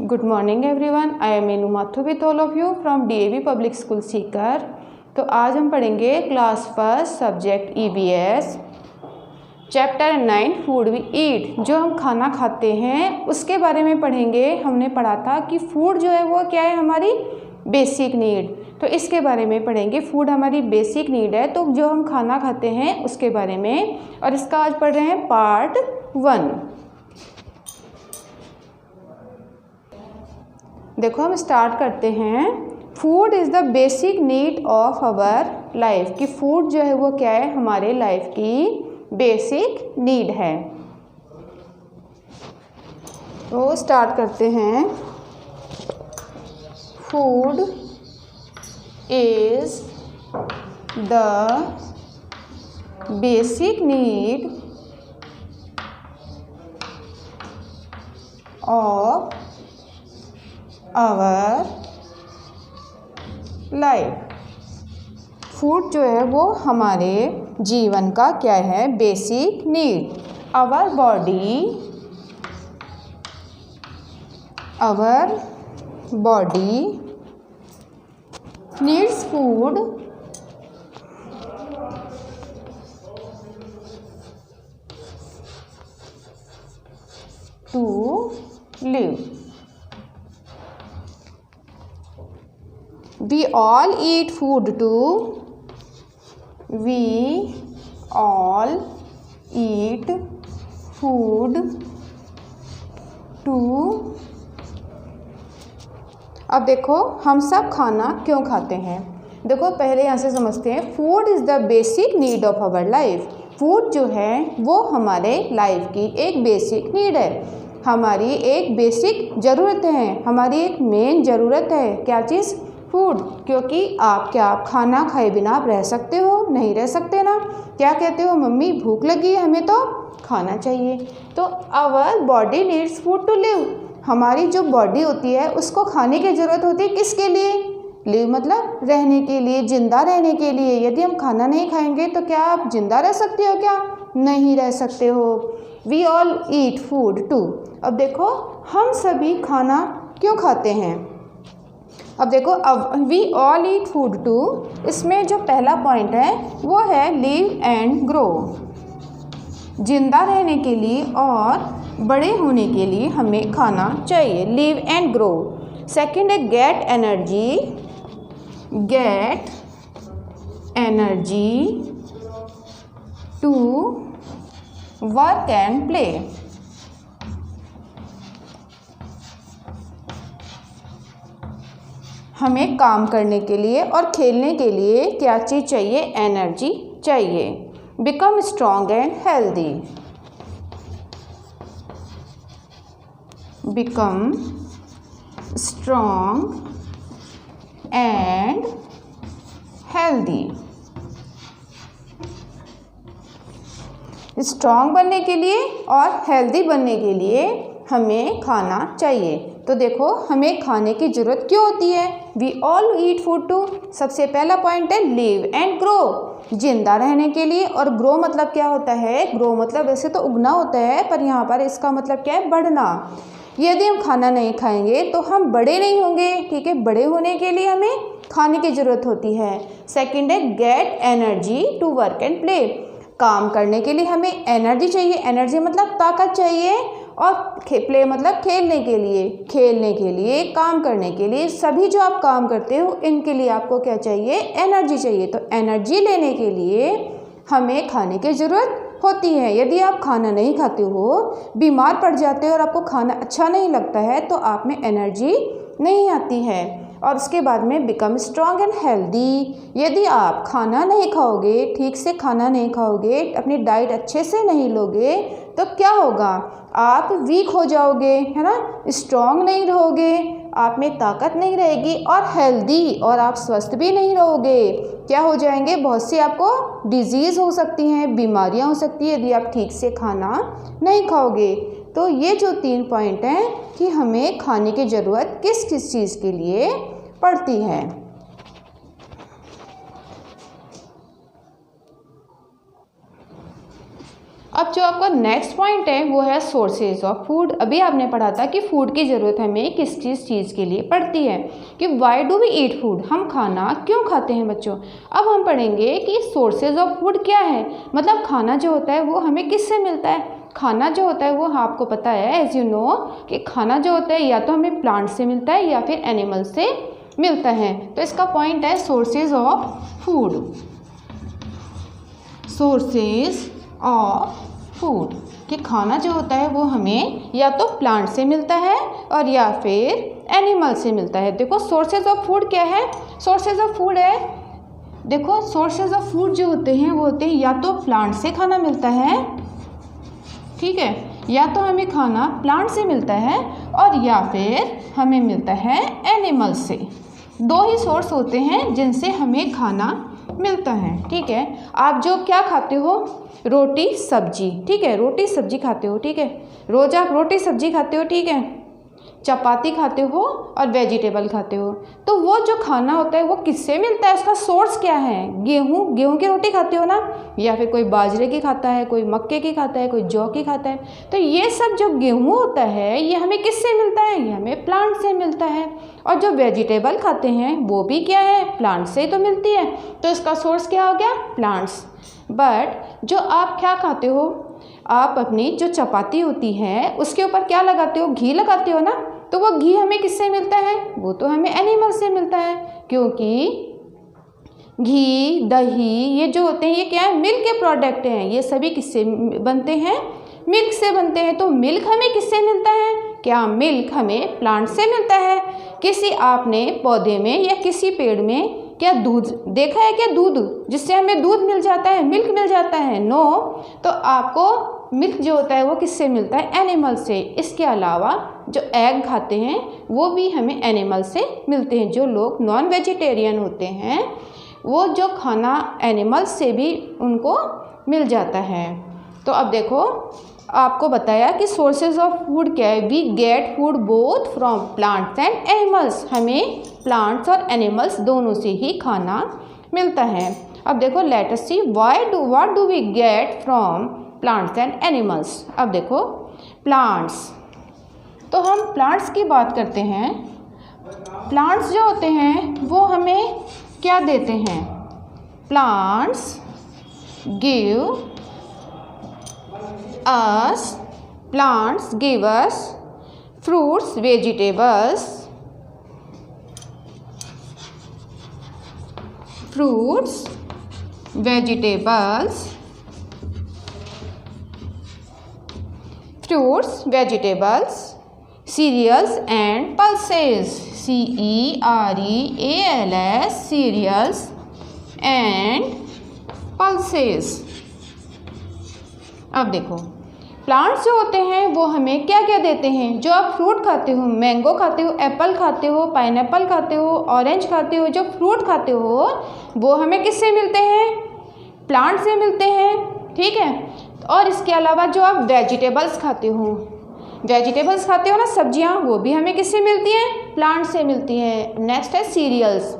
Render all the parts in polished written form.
Good morning everyone, I am Meenu Mathur with all of you from DAV public school Sikar. तो आज हम पढ़ेंगे class first subject EVS chapter 9 food we eat. जो हम खाना खाते हैं उसके बारे में पढ़ेंगे। हमने पढ़ा था कि फूड जो है वो क्या है, हमारी बेसिक नीड। तो इसके बारे में पढ़ेंगे। फूड हमारी बेसिक नीड है, तो जो हम खाना खाते हैं उसके बारे में। और इसका आज पढ़ रहे हैं पार्ट 1। देखो हम स्टार्ट करते हैं। Food is the basic need of our life. कि फूड जो है वो क्या है, हमारे लाइफ की बेसिक नीड है। तो स्टार्ट करते हैं। Food is the basic need of our life. Food जो है वो हमारे जीवन का क्या है, basic need. Our body needs food to live. We all eat food too. We all eat food too. अब देखो हम सब खाना क्यों खाते हैं। देखो पहले यहाँ से समझते हैं। Food is the basic need of our life. Food जो है वो हमारे लाइफ की एक बेसिक नीड है, हमारी एक बेसिक ज़रूरत है, हमारी एक मेन ज़रूरत है। क्या चीज़? फूड। क्योंकि आप खाना खाए बिना आप रह सकते हो? नहीं रह सकते ना। क्या कहते हो, मम्मी भूख लगी है, हमें तो खाना चाहिए। तो our body needs food to live. हमारी जो बॉडी होती है उसको खाने की ज़रूरत होती है। किसके लिए? लिव मतलब रहने के लिए, जिंदा रहने के लिए। यदि हम खाना नहीं खाएंगे तो क्या आप जिंदा रह सकते हो? क्या नहीं रह सकते हो। We all eat food to. अब देखो हम सभी खाना क्यों खाते हैं। अब देखो, अब we all eat food to, इसमें जो पहला पॉइंट है वो है लिव एंड ग्रो। जिंदा रहने के लिए और बड़े होने के लिए हमें खाना चाहिए। Live and grow. सेकंड है get energy to work and play. हमें काम करने के लिए और खेलने के लिए क्या चीज़ चाहिए? एनर्जी चाहिए। Become strong and healthy. Become strong and healthy. Strong बनने के लिए और हेल्दी बनने के लिए हमें खाना चाहिए। तो देखो हमें खाने की ज़रूरत क्यों होती है। We all eat food to, सबसे पहला पॉइंट है लिव एंड ग्रो, जिंदा रहने के लिए। और ग्रो मतलब क्या होता है? ग्रो मतलब वैसे तो उगना होता है, पर यहाँ पर इसका मतलब क्या है? बढ़ना। यदि हम खाना नहीं खाएंगे तो हम बड़े नहीं होंगे। ठीक है, बड़े होने के लिए हमें खाने की ज़रूरत होती है। सेकेंड है get energy to work and play. काम करने के लिए हमें एनर्जी चाहिए। एनर्जी मतलब ताकत चाहिए। और प्ले मतलब खेलने के लिए, काम करने के लिए। सभी जो आप काम करते हो इनके लिए आपको क्या चाहिए? एनर्जी चाहिए। तो एनर्जी लेने के लिए हमें खाने की ज़रूरत होती है। यदि आप खाना नहीं खाते हो, बीमार पड़ जाते हो और आपको खाना अच्छा नहीं लगता है, तो आप में एनर्जी नहीं आती है। और उसके बाद में बिकम स्ट्रॉन्ग एंड हेल्दी। यदि आप खाना नहीं खाओगे, ठीक से खाना नहीं खाओगे, अपनी डाइट अच्छे से नहीं लोगे, तो क्या होगा? आप वीक हो जाओगे, है ना। स्ट्रॉन्ग नहीं रहोगे, आप में ताकत नहीं रहेगी, और हेल्दी, और आप स्वस्थ भी नहीं रहोगे। क्या हो जाएंगे? बहुत सी आपको डिजीज़ हो सकती हैं, बीमारियां हो सकती है यदि आप ठीक से खाना नहीं खाओगे। तो ये जो 3 पॉइंट हैं कि हमें खाने की ज़रूरत किस किस चीज़ के लिए पड़ती है। अब जो जो आपका नेक्स्ट पॉइंट है वो है सोर्सेज ऑफ फूड। अभी आपने पढ़ा था कि फूड की ज़रूरत हमें किस चीज़ के लिए पड़ती है, कि why do we eat food, हम खाना क्यों खाते हैं बच्चों। अब हम पढ़ेंगे कि सोर्सेज ऑफ फूड क्या है, मतलब खाना जो होता है वो हमें किससे मिलता है। खाना जो होता है वो आपको पता है एज यू नो कि खाना जो होता है या तो हमें प्लांट से मिलता है या फिर एनिमल से मिलता है। तो इसका पॉइंट है sources of food, sources of food, कि खाना जो होता है वो हमें या तो प्लांट से मिलता है और या फिर एनिमल से मिलता है। देखो सोर्सेज ऑफ फूड क्या है, सोर्सेज ऑफ फूड है, देखो सोर्सेज ऑफ फूड जो होते हैं वो होते हैं या तो प्लांट से खाना मिलता है, ठीक है, या तो हमें खाना प्लांट से मिलता है और या फिर हमें मिलता है एनिमल से। दो ही सोर्स होते हैं जिनसे हमें खाना मिलता है, ठीक है। आप जो क्या खाते हो, रोटी सब्जी, ठीक है, रोटी सब्जी खाते हो, ठीक है, रोज़ आप रोटी सब्जी खाते हो, ठीक है, चपाती खाते हो और वेजिटेबल खाते हो। तो वो जो खाना होता है वो किससे मिलता है, उसका सोर्स क्या है। गेहूँ की रोटी खाते हो ना, या फिर कोई बाजरे की खाता है, कोई मक्के की खाता है, कोई जौ की खाता है। तो ये सब जो गेहूँ होता है ये हमें किससे मिलता है, ये हमें प्लांट से मिलता है। और जो वेजिटेबल खाते हैं वो भी क्या है, प्लांट से ही तो मिलती है। तो इसका सोर्स क्या हो गया, प्लांट्स। बट जो आप क्या खाते हो, आप अपनी जो चपाती होती है उसके ऊपर क्या लगाते हो, घी लगाते हो ना, तो वो घी हमें किससे मिलता है, वो तो हमें एनिमल से मिलता है, क्योंकि घी दही ये जो होते हैं ये क्या है, मिल्क के प्रोडक्ट हैं। ये सभी किससे बनते हैं, मिल्क से बनते हैं। तो मिल्क हमें किससे मिलता है, क्या मिल्क हमें प्लांट से मिलता है। किसी आपने पौधे में या किसी पेड़ में क्या दूध देखा है, क्या दूध जिससे हमें दूध मिल जाता है, मिल्क मिल जाता है, नो। तो आपको मिल्क जो होता है वो किससे मिलता है, एनिमल से। इसके अलावा जो एग खाते हैं वो भी हमें एनिमल से मिलते हैं। जो लोग नॉन वेजिटेरियन होते हैं वो जो खाना एनिमल से भी उनको मिल जाता है। तो अब देखो आपको बताया कि सोर्सेज ऑफ फूड क्या है, we get food both from plants and animals, हमें प्लांट्स और एनिमल्स दोनों से ही खाना मिलता है। अब देखो let us see what do we get from plants and animals. अब देखो प्लांट्स, तो हम प्लांट्स की बात करते हैं। प्लांट्स जो होते हैं वो हमें क्या देते हैं, plants give us, plants give us fruits, vegetables, cereals and pulses, cereals, cereals and pulses। अब देखो प्लांट्स जो होते हैं वो हमें क्या क्या देते हैं, जो आप फ्रूट खाते हो, मैंगो खाते हो, एप्पल खाते हो, पाइनएप्पल खाते हो, ऑरेंज खाते हो, जो फ्रूट खाते हो वो हमें किससे मिलते हैं, प्लांट से मिलते हैं, ठीक है। और इसके अलावा जो आप वेजिटेबल्स खाते हो ना, सब्जियां, वो भी हमें किससे मिलती हैं, प्लांट से मिलती हैं। नेक्स्ट है सीरियल्स।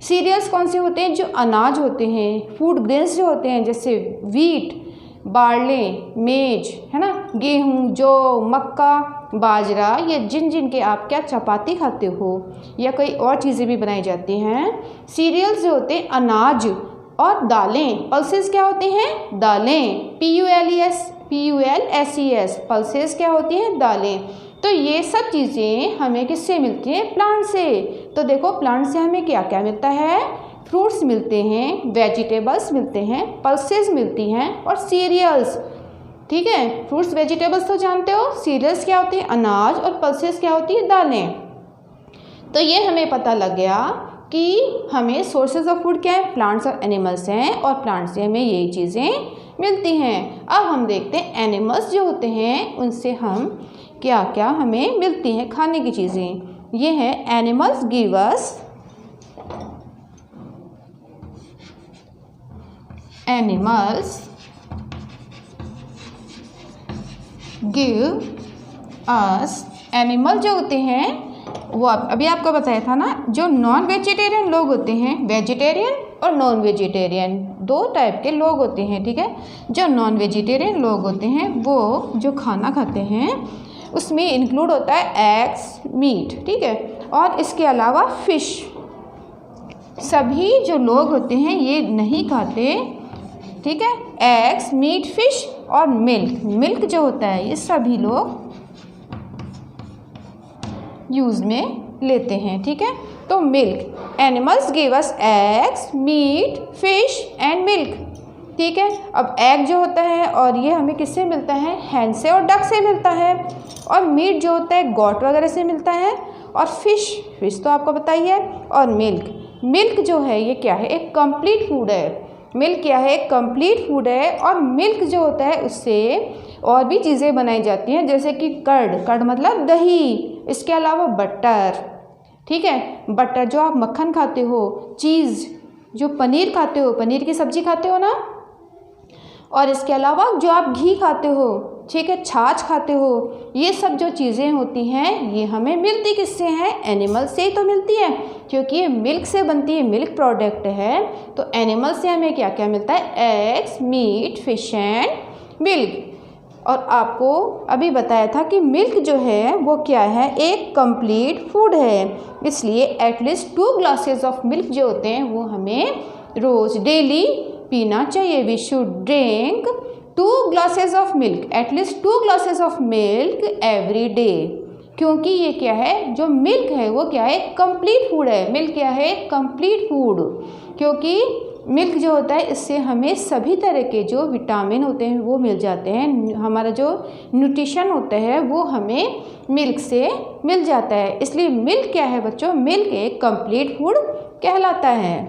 सीरियल्स कौन से होते हैं, जो अनाज होते हैं, फूड ग्रेन्स जो होते हैं, जैसे वीट, बार्ले, मेज, है ना, गेहूँ, जौ, मक्का, बाजरा, ये जिन के आप क्या चपाती खाते हो या कोई और चीज़ें भी बनाई जाती हैं। सीरियल्स जो होते हैं अनाज, और दालें, पल्सेस क्या होते हैं, दालें, PULSES, पल्सेस क्या होती हैं, दालें। तो ये सब चीज़ें हमें किससे मिलती हैं, प्लांट से। तो देखो प्लांट से हमें क्या क्या मिलता है, फ्रूट्स मिलते हैं, वेजिटेबल्स मिलते हैं, पल्सेस मिलती हैं और सीरियल्स, ठीक है। फ्रूट्स वेजिटेबल्स तो जानते हो, सीरियल्स क्या होते हैं, अनाज, और पल्सेस क्या होती है, दालें। तो ये हमें पता लग गया कि हमें सोर्सेज ऑफ फूड क्या है, प्लांट्स और एनिमल्स हैं, और प्लांट्स से हमें यही चीज़ें मिलती हैं। अब हम देखते हैं एनिमल्स जो होते हैं उनसे हम क्या क्या हमें मिलती हैं खाने की चीज़ें। ये है एनिमल्स गिव अस, एनिमल्स गिव अस, एनिमल जो होते हैं वो अभी आपको बताया था ना, जो नॉन वेजिटेरियन लोग होते हैं, वेजिटेरियन और नॉन वेजिटेरियन, 2 टाइप के लोग होते हैं, ठीक है। जो नॉन वेजिटेरियन लोग होते हैं वो जो खाना खाते हैं उसमें इंक्लूड होता है एग्स, मीट, ठीक है, और इसके अलावा फ़िश। सभी जो लोग होते हैं ये नहीं खाते, ठीक है, एग्स, मीट, फिश और मिल्क। मिल्क जो होता है ये सभी लोग यूज़ में लेते हैं, ठीक है। तो milk, animals give us eggs, meat, fish and milk, ठीक है। अब एग जो होता है और ये हमें किससे मिलता है, हैन से और डक से मिलता है, और मीट जो होता है गॉट वगैरह से मिलता है, और फिश तो आपको पता ही है, और मिल्क जो है ये क्या है, एक कंप्लीट फूड है। मिल्क क्या है, एक कंप्लीट फूड है। और मिल्क जो होता है उससे और भी चीज़ें बनाई जाती हैं, जैसे कि कर्ड मतलब दही, इसके अलावा बटर, ठीक है, बटर जो आप मक्खन खाते हो, चीज़ जो पनीर खाते हो, पनीर की सब्ज़ी खाते हो ना, और इसके अलावा जो आप घी खाते हो, ठीक है, छाछ खाते हो, ये सब जो चीज़ें होती हैं ये हमें मिलती किससे हैं, एनिमल से ही तो मिलती है, क्योंकि ये मिल्क से बनती है, मिल्क प्रोडक्ट है। तो एनिमल से हमें क्या क्या मिलता है, eggs, meat, fish and milk. और आपको अभी बताया था कि मिल्क जो है वो क्या है, एक कंप्लीट फूड है, इसलिए एटलीस्ट 2 ग्लासेस ऑफ मिल्क जो होते हैं वो हमें रोज़ डेली पीना चाहिए। We should drink 2 glasses of milk, at least 2 glasses of milk every day, क्योंकि ये क्या है, जो मिल्क है वो क्या है, कंप्लीट फूड है। मिल्क क्या है, कंप्लीट फूड, क्योंकि मिल्क जो होता है इससे हमें सभी तरह के जो विटामिन होते हैं वो मिल जाते हैं। हमारा जो न्यूट्रिशन होता है वो हमें मिल्क से मिल जाता है, इसलिए मिल्क क्या है बच्चों, मिल्क एक कंप्लीट फूड कहलाता है।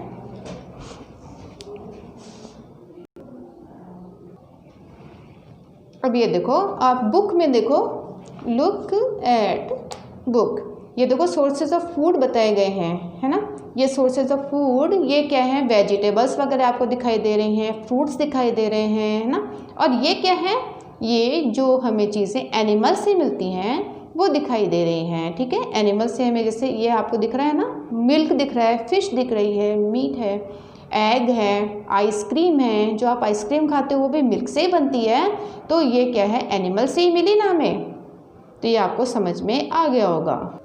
अब ये देखो, आप बुक में देखो, लुक एट बुक, ये देखो सोर्सेज ऑफ फूड बताए गए हैं, है ना। ये सोर्सेज ऑफ फूड ये क्या है, वेजिटेबल्स वगैरह आपको दिखाई दे रही हैं, फ्रूट्स दिखाई दे रहे हैं, है ना। और ये क्या है, ये जो हमें चीज़ें एनिमल से मिलती हैं वो दिखाई दे रही हैं, ठीक है। एनिमल से हमें जैसे ये आपको दिख रहा है ना, मिल्क दिख रहा है, फिश दिख रही है, मीट है, एग है, आइसक्रीम है, जो आप आइसक्रीम खाते हो वो भी मिल्क से ही बनती है, तो ये क्या है, एनिमल से ही मिली ना हमें। तो ये आपको समझ में आ गया होगा।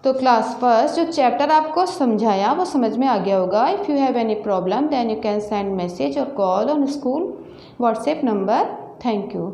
तो क्लास फर्स्ट जो चैप्टर आपको समझाया वो समझ में आ गया होगा। If you have any problem then you can send message और call on school WhatsApp number. Thank you.